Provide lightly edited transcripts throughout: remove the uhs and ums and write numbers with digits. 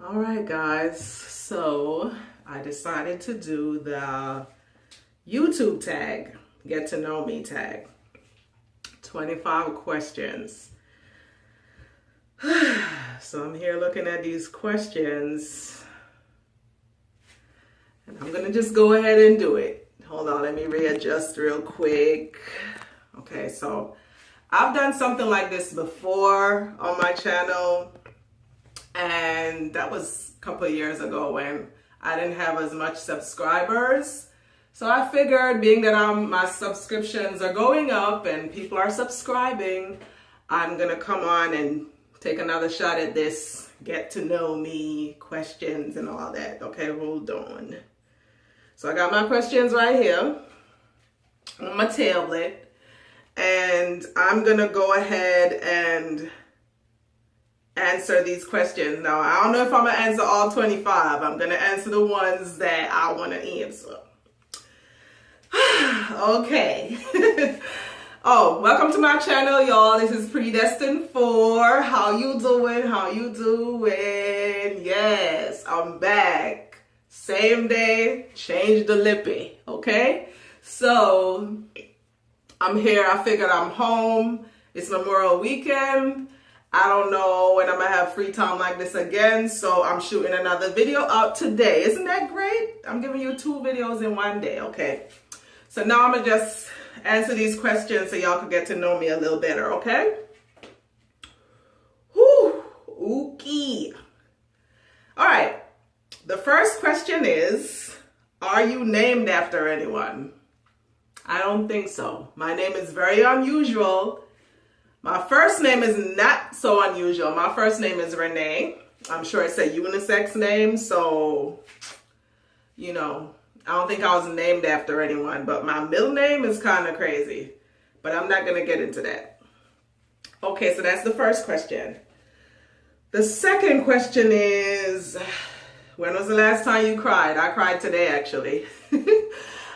All right, guys, so I decided to do the YouTube tag, get to know me tag, 25 questions. So I'm here looking at these questions and I'm gonna just go ahead and do it. Hold on, let me readjust real quick. Okay, so I've done something like this before on my channel, and that was a couple of years ago when I didn't have as much subscribers. So I figured, being that my subscriptions are going up and people are subscribing, I'm gonna come on and take another shot at this get to know me questions and all that. Okay, hold on. So I got my questions right here on my tablet, and I'm gonna go ahead and answer these questions. Now, I don't know if I'm gonna answer all 25. I'm gonna answer the ones that I wanna answer. Okay. Oh, welcome to my channel, y'all. This is Predestined 4. How you doing? How you doing? Yes, I'm back. Same day, change the lippy, okay? So, I'm here. I figured I'm home. It's Memorial Weekend. I don't know when I'm gonna have free time like this again, so I'm shooting another video out today. Isn't that great? I'm giving you 2 videos in one day, okay? So now I'm gonna just answer these questions so y'all can get to know me a little better, okay? Whew, okay. All right, the first question is, are you named after anyone? I don't think so. My name is very unusual. My first name is not so unusual. My first name is Renee. I'm sure it's a unisex name, so, you know, I don't think I was named after anyone, but my middle name is kind of crazy, but I'm not going to get into that. Okay, so that's the first question. The second question is, when was the last time you cried? I cried today, actually.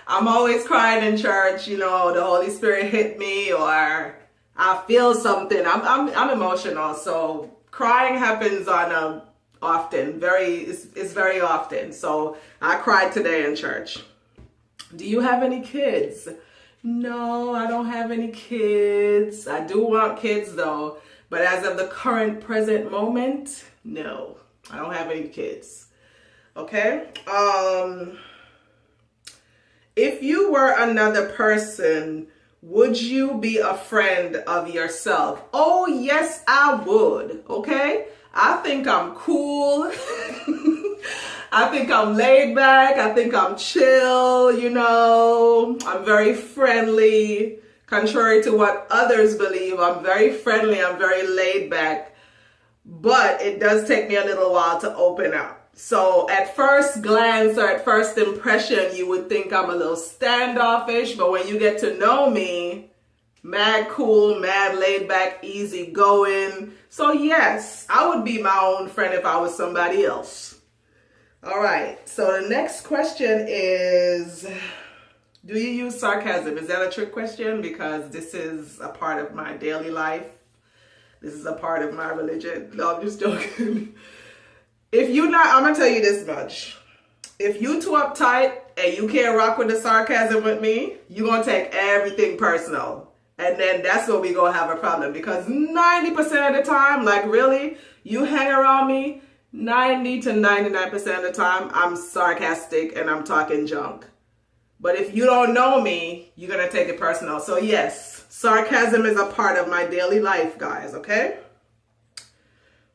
I'm always crying in church, you know, the Holy Spirit hit me or I feel something. I'm emotional, so crying happens on often, it's very often. So I cried today in church. Do you have any kids? No, I don't have any kids. I do want kids though, but as of the present moment, no, I don't have any kids. Okay. If you were another person, would you be a friend of yourself? Oh, yes, I would. Okay. I think I'm cool. I think I'm laid back. I think I'm chill, you know. I'm very friendly. Contrary to what others believe, I'm very friendly. I'm very laid back. But it does take me a little while to open up. So at first glance or at first impression, you would think I'm a little standoffish. But when you get to know me, mad cool, mad laid back, easy going. So yes, I would be my own friend if I was somebody else. All right, so the next question is, do you use sarcasm? Is that a trick question? Because this is a part of my daily life. This is a part of my religion. No, I'm just joking. If you're not, I'm gonna tell you this much. If you too uptight and you can't rock with the sarcasm with me, you're gonna take everything personal. And then that's where we gonna have a problem, because 90% of the time, like really, you hang around me, 90 to 99% of the time, I'm sarcastic and I'm talking junk. But if you don't know me, you're gonna take it personal. So yes, sarcasm is a part of my daily life, guys, okay?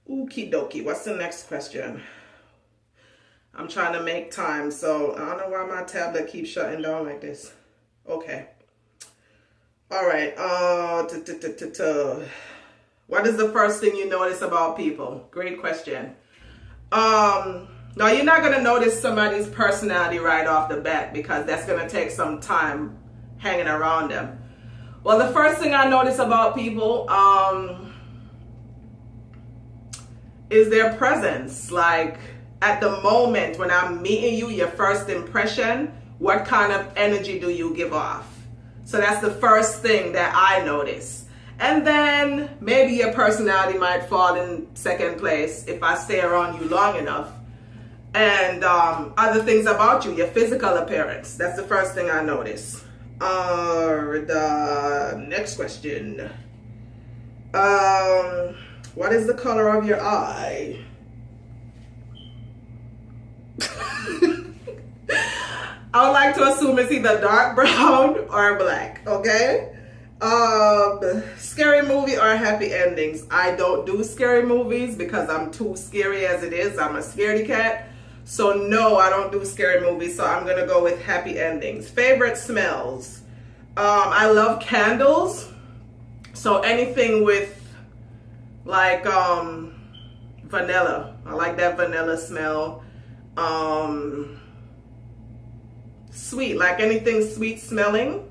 Okie dokie, what's the next question? I'm trying to make time, so I don't know why my tablet keeps shutting down like this. Okay. All right. What is the first thing you notice about people? Great question. Now, you're not going to notice somebody's personality right off the bat, because that's going to take some time hanging around them. Well, the first thing I notice about people is their presence. Like, at the moment when I'm meeting you, your first impression, what kind of energy do you give off? So that's the first thing that I notice. And then maybe your personality might fall in second place if I stay around you long enough. And other things about you, your physical appearance. That's the first thing I notice. The next question. What is the color of your eye? I would like to assume it's either dark brown or black, okay? Scary movie or happy endings? I don't do scary movies because I'm too scary as it is. I'm a scaredy cat. So no, I don't do scary movies. So I'm gonna go with happy endings. Favorite smells? I love candles. So anything with like vanilla. I like that vanilla smell. Sweet, like anything sweet smelling.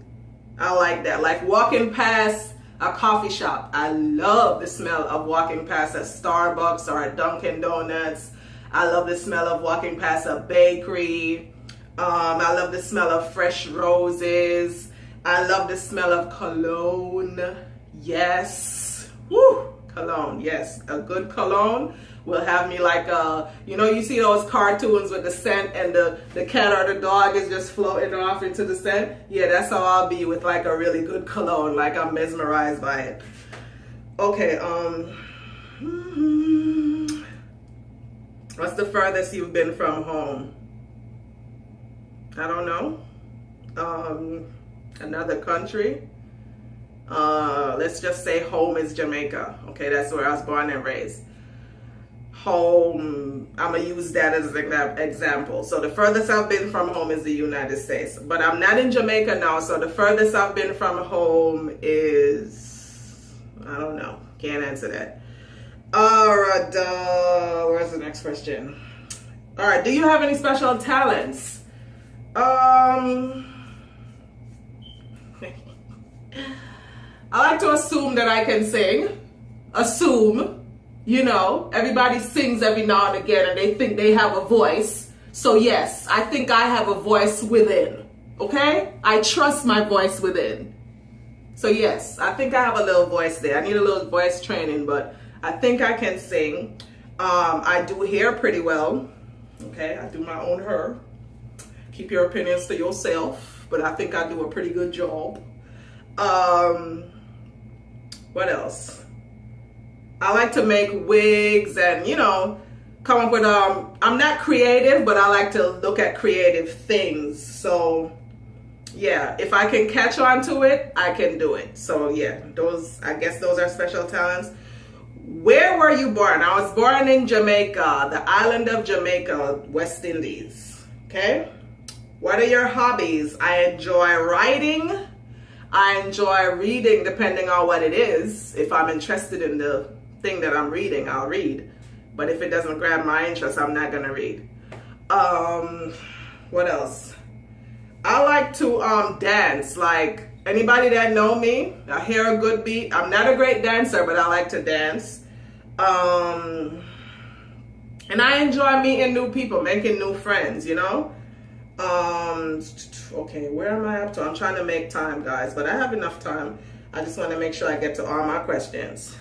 I like that. Like walking past a coffee shop. I love the smell of walking past a Starbucks or a Dunkin' Donuts. I love the smell of walking past a bakery. I love the smell of fresh roses. I love the smell of cologne. Yes. Woo! Cologne. Yes. A good cologne will have me like, you see those cartoons with the scent and the cat or the dog is just floating off into the scent? Yeah, that's how I'll be with like a really good cologne. Like I'm mesmerized by it. Okay, what's the furthest you've been from home? I don't know. Another country. Let's just say home is Jamaica. Okay, that's where I was born and raised. Home, I'm gonna use that as an example. So the furthest I've been from home is the United States. But I'm not in Jamaica now, so the furthest I've been from home is, I don't know. Can't answer that. Alright, where's the next question? Alright, do you have any special talents? I like to assume that I can sing. Assume. Everybody sings every now and again and they think they have a voice. So yes, I think I have a voice within. Okay? I trust my voice within. So yes, I think I have a little voice there. I need a little voice training, but I think I can sing. I do hair pretty well. Okay? I do my own hair. Keep your opinions to yourself, but I think I do a pretty good job. What else? I like to make wigs and, come up with, I'm not creative, but I like to look at creative things. So, yeah, if I can catch on to it, I can do it. So, yeah, I guess those are special talents. Where were you born? I was born in Jamaica, the island of Jamaica, West Indies. Okay? What are your hobbies? I enjoy writing. I enjoy reading, depending on what it is. If I'm interested in the thing that I'm reading, I'll read. But if it doesn't grab my interest, I'm not gonna read. What else? I like to dance. Like anybody that know me, I hear a good beat. I'm not a great dancer, but I like to dance. And I enjoy meeting new people, making new friends, Okay, where am I up to? I'm trying to make time, guys, but I have enough time. I just want to make sure I get to all my questions.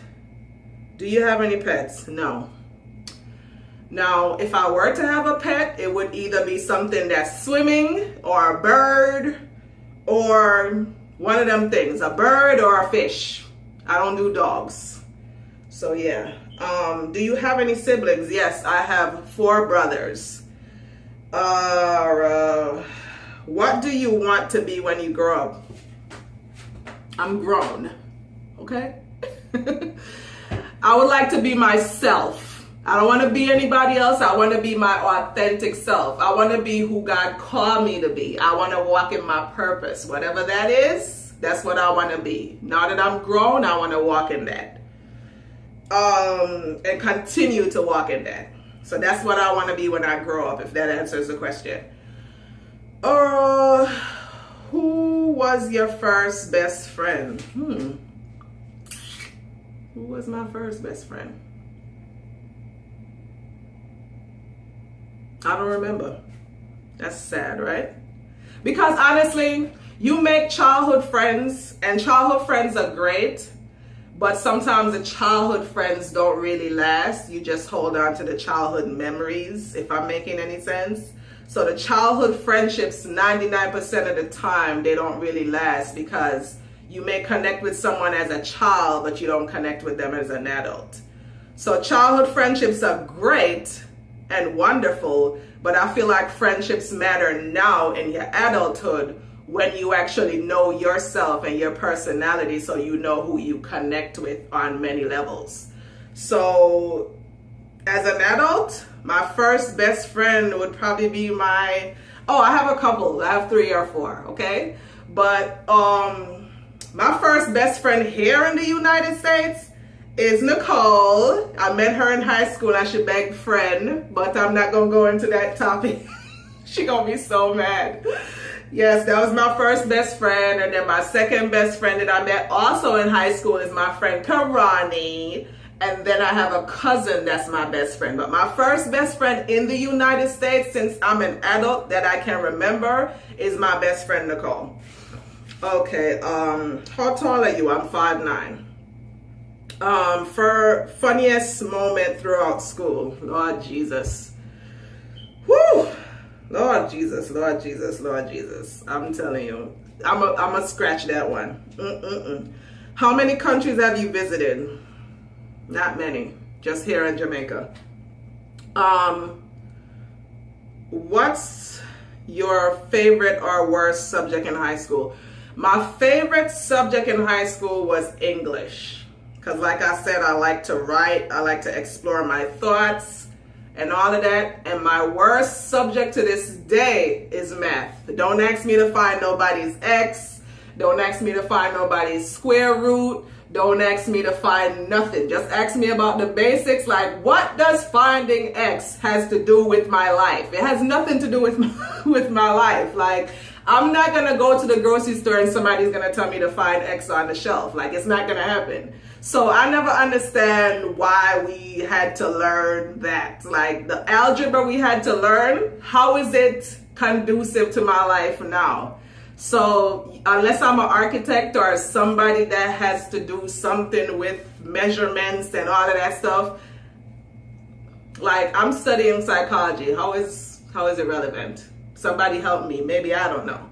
Do you have any pets? No. Now, if I were to have a pet, it would either be something that's swimming or a bird or one of them things, a bird or a fish. I don't do dogs. So yeah. Do you have any siblings? Yes, I have 4 brothers. What do you want to be when you grow up? I'm grown. Okay? I would like to be myself. I don't want to be anybody else. I want to be my authentic self. I want to be who God called me to be. I want to walk in my purpose. Whatever that is, that's what I want to be. Now that I'm grown, I want to walk in that. And continue to walk in that. So that's what I want to be when I grow up, if that answers the question. Who was your first best friend? Who was my first best friend? I don't remember. That's sad, right? Because honestly, you make childhood friends, and childhood friends are great. But sometimes the childhood friends don't really last. You just hold on to the childhood memories, if I'm making any sense. So the childhood friendships, 99% of the time, they don't really last because you may connect with someone as a child, but you don't connect with them as an adult. So childhood friendships are great and wonderful, but I feel like friendships matter now in your adulthood when you actually know yourself and your personality, so you know who you connect with on many levels. So as an adult, my first best friend would probably be I have a couple. I have 3 or 4, okay? But my first best friend here in the United States is Nicole. I met her in high school and she begged friend, but I'm not gonna go into that topic. She gonna be so mad. Yes, that was my first best friend. And then my second best friend that I met also in high school is my friend Karani. And then I have a cousin that's my best friend. But my first best friend in the United States, since I'm an adult that I can remember, is my best friend Nicole. Okay, how tall are you? I'm 5'9". For funniest moment throughout school, Lord Jesus. Whew! Lord Jesus, Lord Jesus, Lord Jesus. I'm telling you, I'm a scratch that one. How many countries have you visited? Not many, just here in Jamaica. What's your favorite or worst subject in high school? My favorite subject in high school was English. Because like I said, I like to write, I like to explore my thoughts and all of that. And my worst subject to this day is math. Don't ask me to find nobody's x. Don't ask me to find nobody's square root. Don't ask me to find nothing. Just ask me about the basics, like what does finding x has to do with my life? It has nothing to do with my life. Like, I'm not gonna go to the grocery store and somebody's gonna tell me to find x on the shelf. Like, it's not gonna happen. So I never understand why we had to learn that. Like, the algebra we had to learn, how is it conducive to my life now? So unless I'm an architect or somebody that has to do something with measurements and all of that stuff, like, I'm studying psychology. How is it relevant? Somebody help me. Maybe I don't know.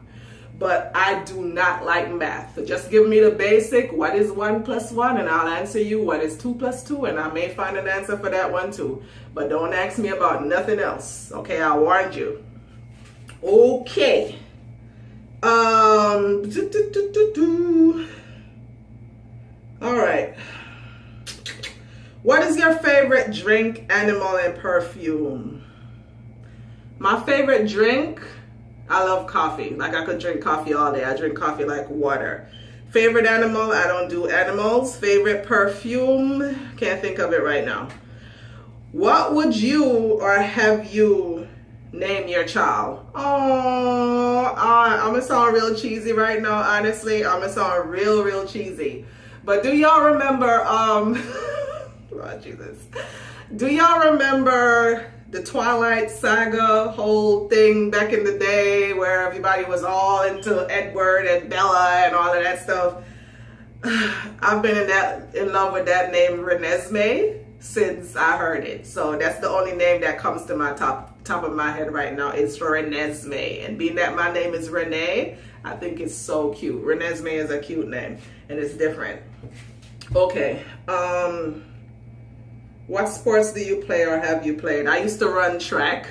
But I do not like math. Just give me the basic, what is 1 + 1, and I'll answer you what is 2 + 2, and I may find an answer for that one too. But don't ask me about nothing else. Okay, I warned you. Okay. All right. What is your favorite drink, animal, and perfume? My favorite drink, I love coffee. Like, I could drink coffee all day. I drink coffee like water. Favorite animal, I don't do animals. Favorite perfume, can't think of it right now. What would you or have you name your child? Oh, I'm gonna sound real cheesy right now, honestly. I'm gonna sound real cheesy. But do y'all remember, Lord Jesus. Do y'all remember the Twilight Saga whole thing back in the day where everybody was all into Edward and Bella and all of that stuff? I've been in love with that name Renesmee since I heard it. So that's the only name that comes to my top of my head right now is Renesmee. And being that my name is Renee, I think it's so cute. Renesmee is a cute name and it's different. Okay. What sports do you play or have you played? I used to run track.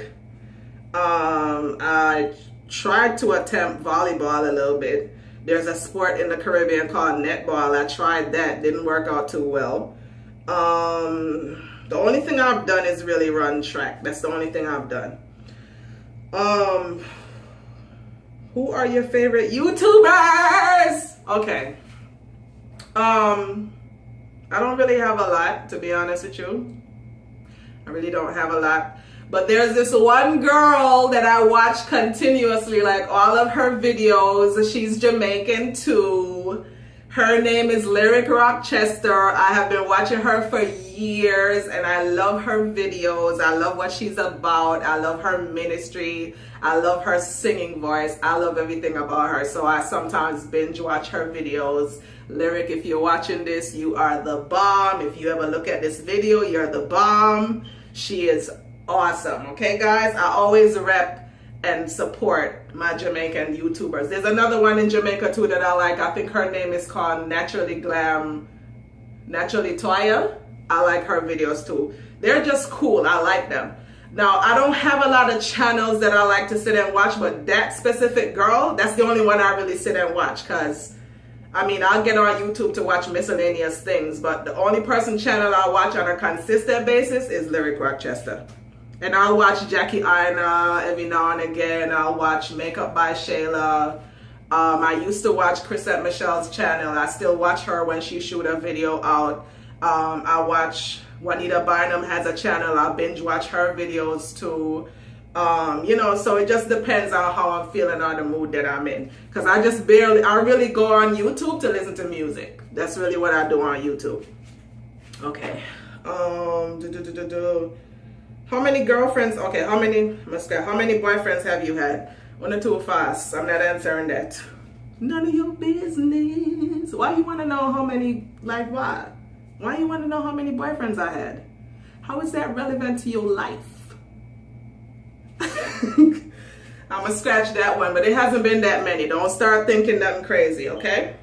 I tried to attempt volleyball a little bit. There's a sport in the Caribbean called netball. I tried that. Didn't work out too well. The only thing I've done is really run track. That's the only thing I've done. Who are your favorite YouTubers? Okay. I don't really have a lot, to be honest with you. I really don't have a lot. But there's this one girl that I watch continuously, like all of her videos. She's Jamaican too. Her name is Lyric Rochester. I have been watching her for years and I love her videos. I love what she's about. I love her ministry. I love her singing voice. I love everything about her. So I sometimes binge watch her videos. Lyric, if you're watching this, you are the bomb. If you ever look at this video, you're the bomb. She is awesome. Okay, guys? I always rep and support my Jamaican YouTubers. There's another one in Jamaica too that I like. I think her name is called Naturally Toya. I like her videos too. They're just cool. I like them. Now, I don't have a lot of channels that I like to sit and watch, but that specific girl, that's the only one I really sit and watch, because I mean, I'll get on YouTube to watch miscellaneous things, but the only channel I watch on a consistent basis is Lyric Rochester. And I'll watch Jackie Aina every now and again. I'll watch Makeup by Shayla. I used to watch Chrisette Michelle's channel. I still watch her when she shoot a video out. I watch Juanita Bynum has a channel. I'll binge watch her videos too. You know, so it just depends on how I'm feeling or the mood that I'm in. Because I really go on YouTube to listen to music. That's really what I do on YouTube. Okay. How many girlfriends, okay, how many boyfriends have you had? 1 or 2 fast. I'm not answering that. None of your business. Why you want to know how many, like what? Why you want to know how many boyfriends I had? How is that relevant to your life? I'm going to scratch that one, but it hasn't been that many. Don't start thinking nothing crazy, okay?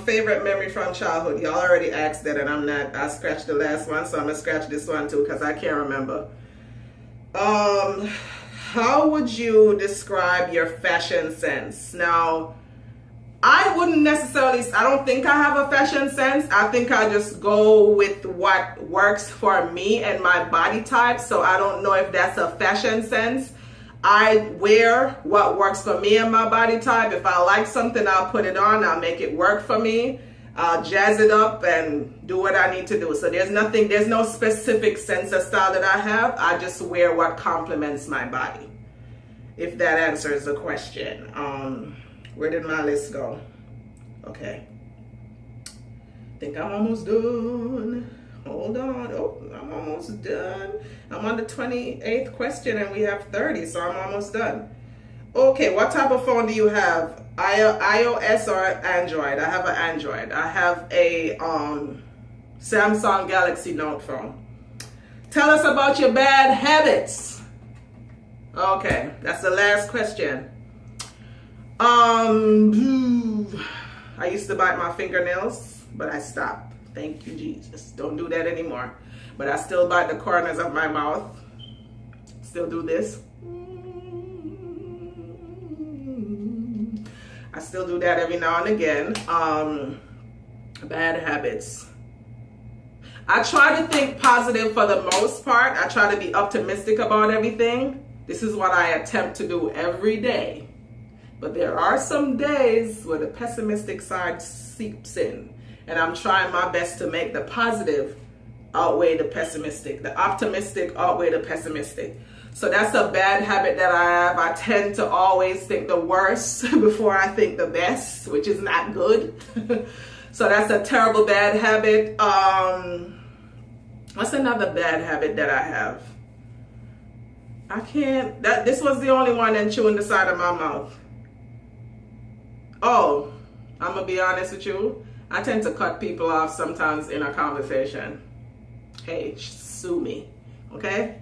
Favorite memory from childhood. Y'all already asked that, and I scratched the last one, so I'm gonna scratch this one too because I can't remember. How would you describe your fashion sense? Now, I don't think I have a fashion sense. I think I just go with what works for me and my body type, so I don't know if that's a fashion sense. I wear what works for me and my body type. If I like something, I'll put it on. I'll make it work for me. I'll jazz it up and do what I need to do. So there's no specific sense of style that I have. I just wear what complements my body. If that answers the question. Where did my list go? Okay. I think I'm almost done. Hold on. Oh, I'm almost done. I'm on the 28th question and we have 30, so I'm almost done. Okay, what type of phone do you have? iOS or Android? I have an Android. I have a Samsung Galaxy Note phone. Tell us about your bad habits. Okay, that's the last question. I used to bite my fingernails, but I stopped. Thank you, Jesus. Don't do that anymore. But I still bite the corners of my mouth. Still do this. I still do that every now and again. Bad habits. I try to think positive for the most part. I try to be optimistic about everything. This is what I attempt to do every day. But there are some days where the pessimistic side seeps in. And I'm trying my best to make the positive outweigh the pessimistic. The optimistic outweigh the pessimistic. So that's a bad habit that I have. I tend to always think the worst before I think the best, which is not good. So that's a terrible bad habit. What's another bad habit that I have? This was the only one and chewing the side of my mouth. Oh, I'm gonna be honest with you. I tend to cut people off sometimes in a conversation. Hey, sue me, okay?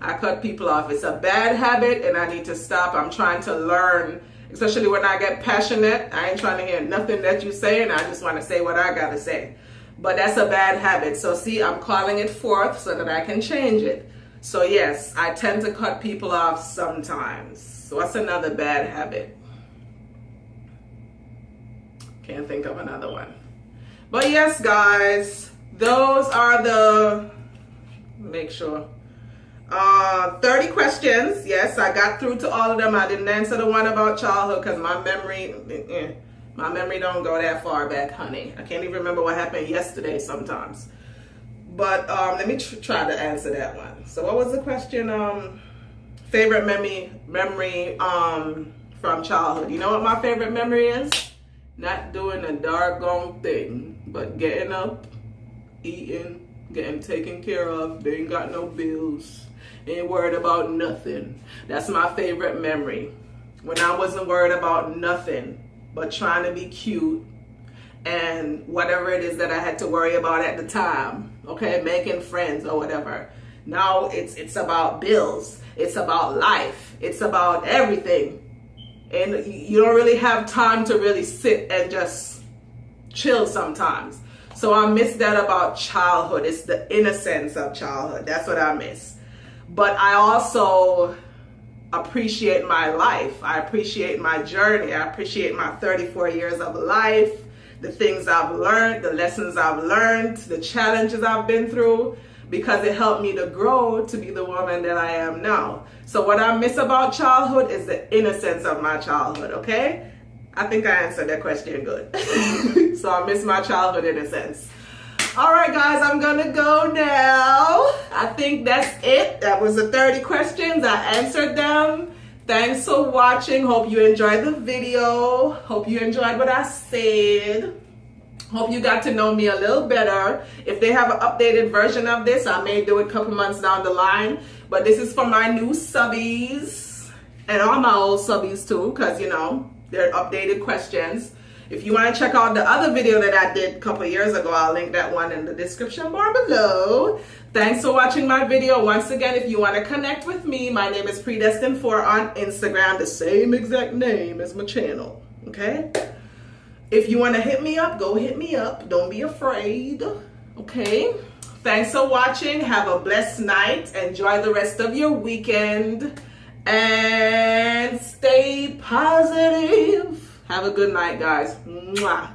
I cut people off. It's a bad habit and I need to stop. I'm trying to learn, especially when I get passionate. I ain't trying to hear nothing that you say and I just want to say what I gotta say. But that's a bad habit. So see, I'm calling it forth so that I can change it. So yes, I tend to cut people off sometimes. So what's another bad habit? Can't think of another one. But yes, guys, those are the, make sure, 30 questions. Yes, I got through to all of them. I didn't answer the one about childhood because my memory don't go that far back, honey. I can't even remember what happened yesterday sometimes. But let me try to answer that one. So what was the question? Favorite memory from childhood. You know what my favorite memory is? not doing a doggone thing, but getting up, eating, getting taken care of. They ain't got no bills. Ain't worried about nothing. That's my favorite memory. When I wasn't worried about nothing, but trying to be cute and whatever it is that I had to worry about at the time. Okay, making friends or whatever. Now it's about bills. It's about life. It's about everything. And you don't really have time to really sit and just chill sometimes. So I miss that about childhood. It's the innocence of childhood. That's what I miss. But I also appreciate my life. I appreciate my journey. I appreciate my 34 years of life, the things I've learned, the lessons I've learned, the challenges I've been through, because it helped me to grow to be the woman that I am now. So what I miss about childhood is the innocence of my childhood, okay? I think I answered that question good. So I miss my childhood innocence. All right, guys, I'm gonna go now. I think that's it. That was the 30 questions. I answered them. Thanks for watching. Hope you enjoyed the video. Hope you enjoyed what I said. Hope you got to know me a little better. If they have an updated version of this, I may do it a couple months down the line. But this is for my new subbies and all my old subbies too, because, you know, they're updated questions. If you want to check out the other video that I did a couple years ago, I'll link that one in the description bar below. Thanks for watching my video. Once again, if you want to connect with me, my name is Predestined4 on Instagram, the same exact name as my channel, okay? If you want to hit me up, go hit me up. Don't be afraid, okay? Thanks for watching. Have a blessed night. Enjoy the rest of your weekend. And stay positive. Have a good night, guys. Mwah.